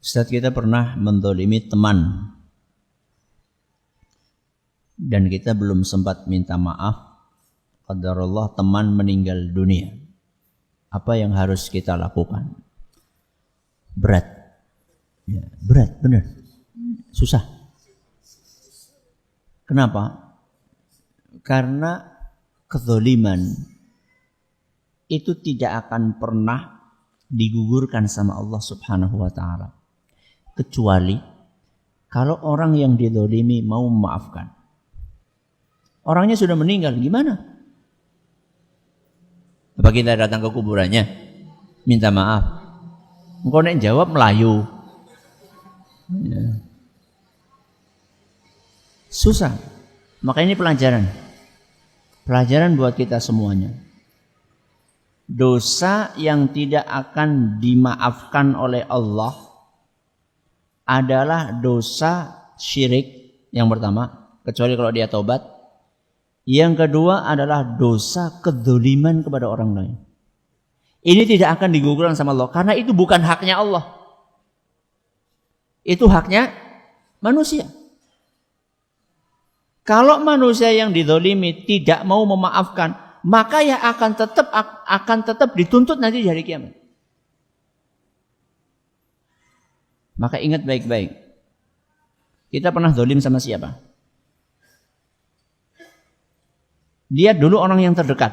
Ustaz, kita pernah menzalimi teman dan kita belum sempat minta maaf. Qadarullah teman meninggal dunia. Apa yang harus kita lakukan? Berat. Ya, berat, benar. Susah. Kenapa? Karena kezaliman itu tidak akan pernah digugurkan sama Allah Subhanahu wa ta'ala. Kecuali kalau orang yang dizalimi mau memaafkan. Orangnya sudah meninggal, gimana? Apa kita datang ke kuburannya minta maaf? Engkau nek jawab Melayu. Ya. Susah. Maka ini pelajaran. Pelajaran buat kita semuanya. Dosa yang tidak akan dimaafkan oleh Allah adalah dosa syirik yang pertama, kecuali kalau dia taubat. Yang kedua adalah dosa kedzaliman kepada orang lain. Ini tidak akan digugurkan sama Allah karena itu bukan haknya Allah. Itu haknya manusia. Kalau manusia yang dizalimi tidak mau memaafkan, maka ya akan tetap dituntut nanti di hari kiamat. Maka ingat baik-baik. Kita pernah zalim sama siapa? Dia dulu orang yang terdekat.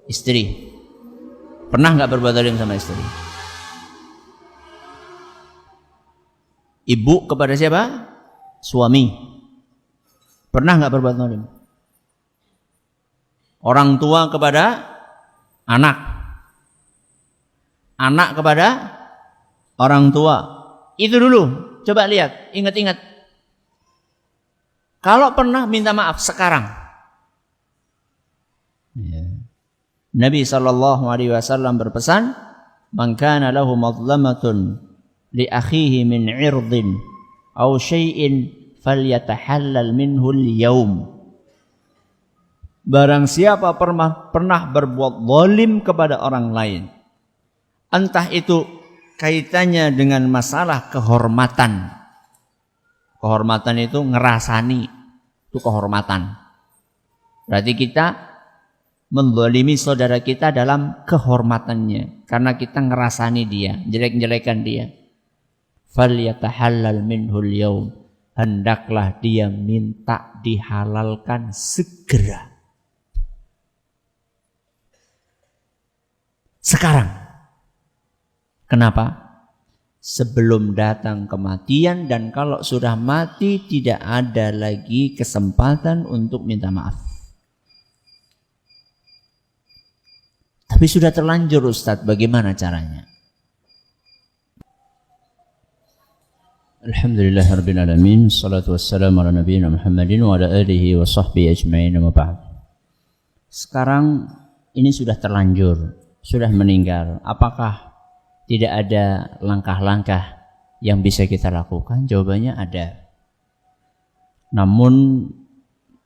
Istri. Pernah nggak berbuat zalim sama istri? Ibu kepada siapa? Suami. Pernah nggak berbuat zalim? Orang tua kepada anak. Anak kepada orang tua. Itu dulu. Coba lihat, ingat-ingat. Kalau pernah minta maaf sekarang. Ya. Nabi SAW berpesan, "Man kana lahu madlamatun li akhihi min 'irdin aw syai'in falyatahallal minhu al-yawm." Barang siapa pernah berbuat zalim kepada orang lain, entah itu kaitannya dengan masalah kehormatan. Kehormatan itu ngerasani, itu kehormatan. Berarti kita menzalimi saudara kita dalam kehormatannya, karena kita ngerasani dia, jelek-jelekan dia. Falyatahallal minhul yaum, hendaklah dia minta dihalalkan segera. Sekarang. Kenapa? Sebelum datang kematian, dan kalau sudah mati tidak ada lagi kesempatan untuk minta maaf. Tapi sudah terlanjur Ustadz, bagaimana caranya? Alhamdulillahirabbil alamin, salatu wassalamu ala nabiyina Muhammadin wa ala alihi wa sahbihi ajma'in, wa ba'd. Sekarang ini sudah terlanjur, sudah meninggal. Apakah tidak ada langkah-langkah yang bisa kita lakukan? Jawabannya ada. Namun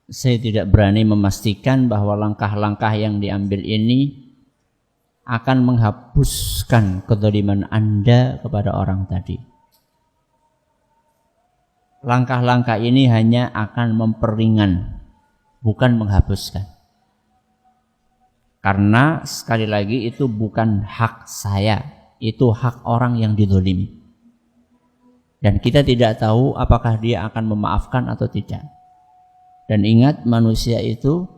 saya tidak berani memastikan bahwa langkah-langkah yang diambil ini akan menghapuskan kezaliman Anda kepada orang tadi. Langkah-langkah ini hanya akan memperingan, bukan menghapuskan. Karena sekali lagi itu bukan hak saya. Itu hak orang yang dizalimi. Dan kita tidak tahu apakah dia akan memaafkan atau tidak. Dan ingat, manusia itu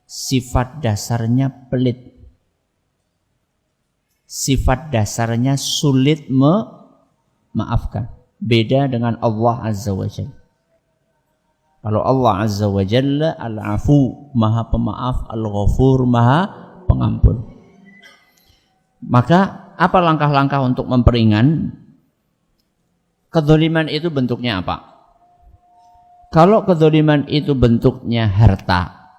sifat dasarnya pelit. Sifat dasarnya sulit memaafkan. Beda dengan Allah Azza wa Jalla. Kalau Allah Azza wa Jalla Al-Afu, Maha Pemaaf, Al-Ghafur, Maha Pengampun. Maka apa langkah-langkah untuk memperingan? Kezaliman itu bentuknya apa? Kalau kezaliman itu bentuknya harta,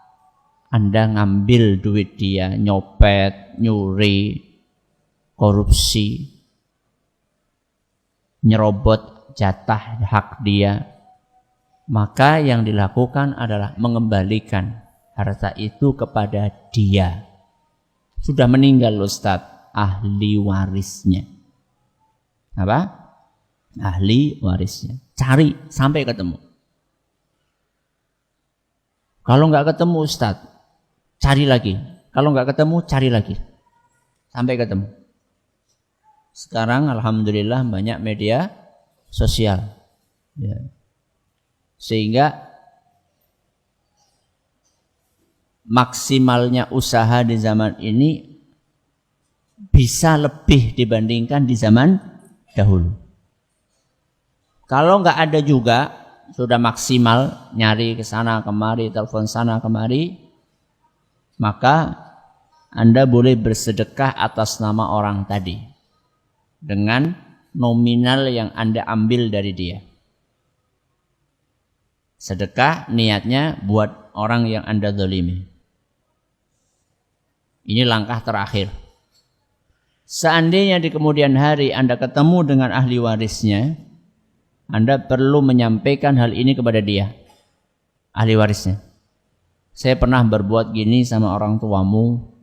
Anda ngambil duit dia, nyopet, nyuri, korupsi, nyerobot jatah hak dia, maka yang dilakukan adalah mengembalikan harta itu kepada dia. Sudah meninggal Ustadz, ahli warisnya. apa? Ahli warisnya. Cari sampai ketemu. Kalau nggak ketemu Ustadz, cari lagi. Kalau nggak ketemu, cari lagi. Sampai ketemu. Sekarang alhamdulillah banyak media sosial. Ya. Sehingga maksimalnya usaha di zaman ini bisa lebih dibandingkan di zaman dahulu. Kalau nggak ada juga, sudah maksimal nyari ke sana kemari, telepon sana kemari, maka Anda boleh bersedekah atas nama orang tadi dengan nominal yang Anda ambil dari dia. Sedekah niatnya buat orang yang Anda zalimi. Ini langkah terakhir. Seandainya di kemudian hari Anda ketemu dengan ahli warisnya, Anda perlu menyampaikan hal ini kepada dia, ahli warisnya. Saya pernah berbuat gini sama orang tuamu.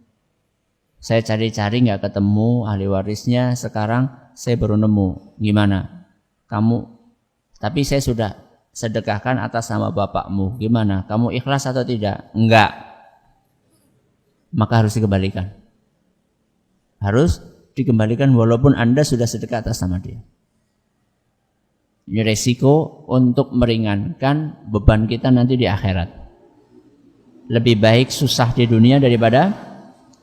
Saya cari-cari nggak ketemu ahli warisnya. Sekarang saya baru nemu. Gimana? Kamu? Tapi saya sudah sedekahkan atas nama bapakmu. Gimana? Kamu ikhlas atau tidak? Enggak. Maka harus dikembalikan. Harus dikembalikan walaupun Anda sudah sedekah atas nama dia. Ini resiko untuk meringankan beban kita nanti di akhirat. Lebih baik susah di dunia daripada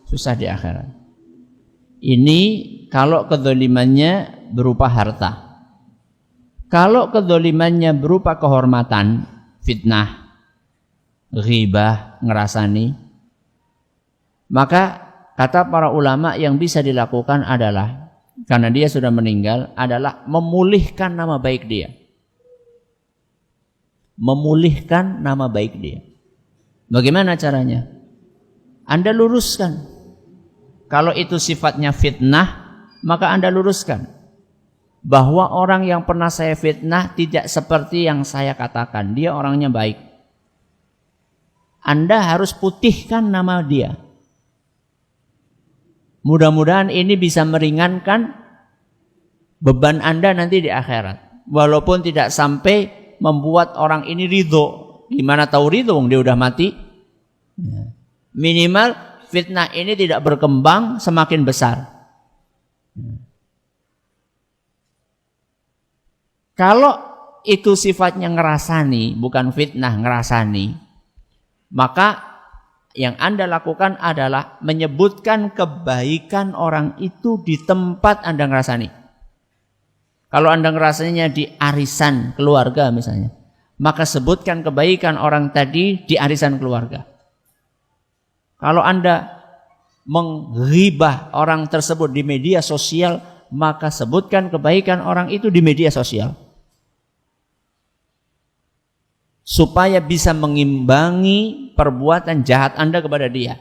susah di akhirat. Ini kalau kezalimannya berupa harta. Kalau kezalimannya berupa kehormatan, fitnah, ghibah, ngerasani, maka kata para ulama yang bisa dilakukan adalah, karena dia sudah meninggal, adalah memulihkan nama baik dia. Memulihkan nama baik dia. Bagaimana caranya? Anda luruskan. Kalau itu sifatnya fitnah, maka Anda luruskan. Bahwa orang yang pernah saya fitnah tidak seperti yang saya katakan. Dia orangnya baik. Anda harus putihkan nama dia. Mudah-mudahan ini bisa meringankan beban Anda nanti di akhirat. Walaupun tidak sampai membuat orang ini ridho. Gimana tahu ridho? Dia udah mati. Minimal fitnah ini tidak berkembang semakin besar. Kalau itu sifatnya ngerasani, bukan fitnah, ngerasani, maka yang Anda lakukan adalah menyebutkan kebaikan orang itu di tempat Anda ngerasani. Kalau Anda ngerasaninya di arisan keluarga misalnya, maka sebutkan kebaikan orang tadi di arisan keluarga. Kalau Anda menghibah orang tersebut di media sosial, maka sebutkan kebaikan orang itu di media sosial. Supaya bisa mengimbangi perbuatan jahat Anda kepada dia.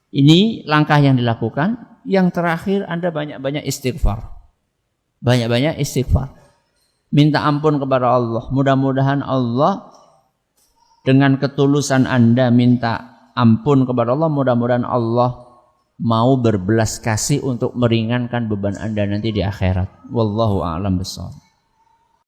Ini langkah yang dilakukan. Yang terakhir, Anda banyak-banyak istighfar. Banyak-banyak istighfar. Minta ampun kepada Allah. Mudah-mudahan Allah dengan ketulusan Anda minta ampun kepada Allah, mudah-mudahan Allah mau berbelas kasih untuk meringankan beban Anda nanti di akhirat. Wallahu a'lam bishawab.